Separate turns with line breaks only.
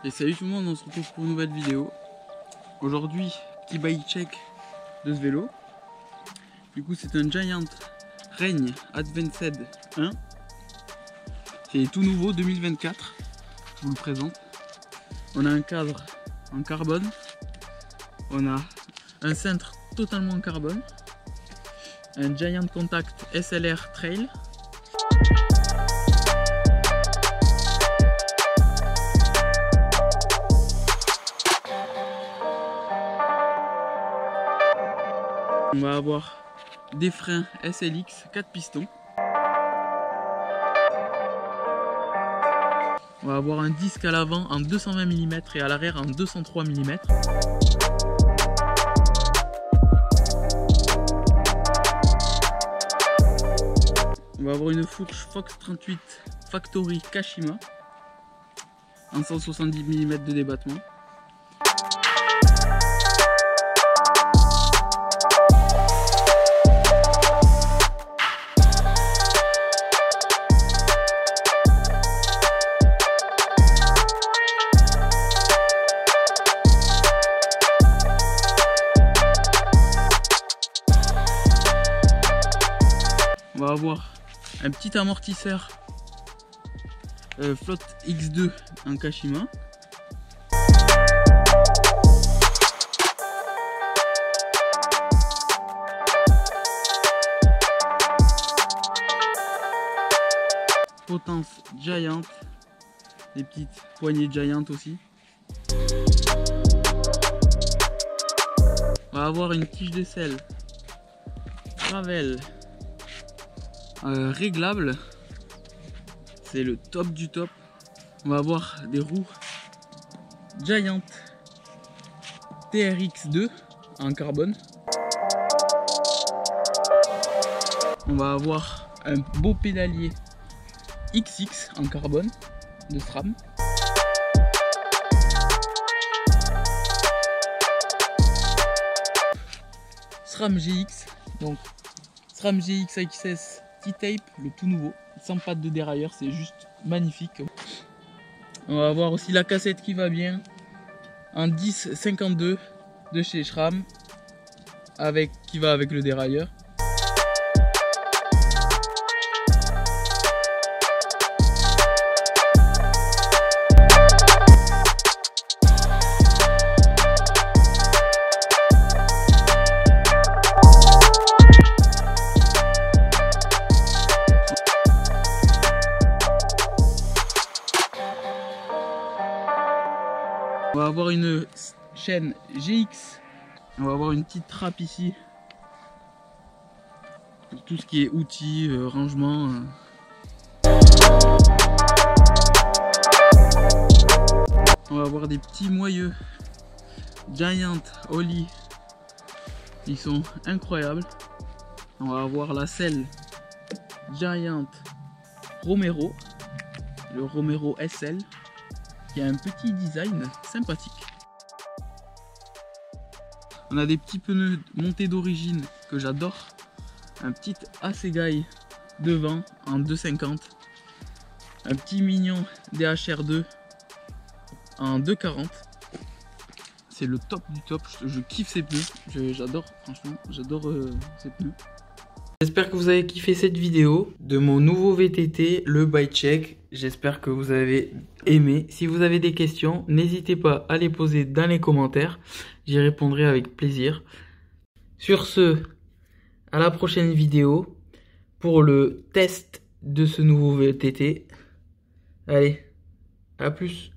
Et salut tout le monde, on se retrouve pour une nouvelle vidéo. Aujourd'hui, petit bike check de ce vélo. Du coup, c'est un Giant Reign Advanced 1. C'est tout nouveau, 2024. Je vous le présente. On a un cadre en carbone. On a un cintre totalement en carbone. Un Giant Contact SLR Trail. On va avoir des freins SLX 4 pistons. On va avoir un disque à l'avant en 220 mm et à l'arrière en 203 mm. On va avoir une fourche Fox 38 Factory Kashima en 170 mm de débattement. On va avoir un petit amortisseur Flotte X2 en Kashima. Potence Giant, des petites poignées Giant aussi. On va avoir une tige de selle Travel réglable, c'est le top du top. On va avoir des roues Giant TRX2 en carbone. On va avoir un beau pédalier XX en carbone de SRAM. SRAM GX, donc SRAM GX AXS T-Tape, le tout nouveau, sans patte de dérailleur, c'est juste magnifique. On va avoir aussi la cassette qui va bien, en 10-52 de chez SRAM, qui va avec le dérailleur. On va avoir une chaîne GX, on va avoir une petite trappe ici pour tout ce qui est outils, rangement. On va avoir des petits moyeux Giant Ollie, ils sont incroyables. On va avoir la selle Giant Romero, le Romero SL, qui a un petit design sympathique. On a des petits pneus montés d'origine que j'adore. Un petit Assegai devant en 2,50. Un petit mignon DHR2 en 2,40. C'est le top du top. Je kiffe ces pneus. J'adore, franchement, j'adore ces pneus. J'espère que vous avez kiffé cette vidéo de mon nouveau VTT, le bike check. J'espère que vous avez aimé. Si vous avez des questions, n'hésitez pas à les poser dans les commentaires. J'y répondrai avec plaisir. Sur ce, à la prochaine vidéo pour le test de ce nouveau VTT. Allez, à plus.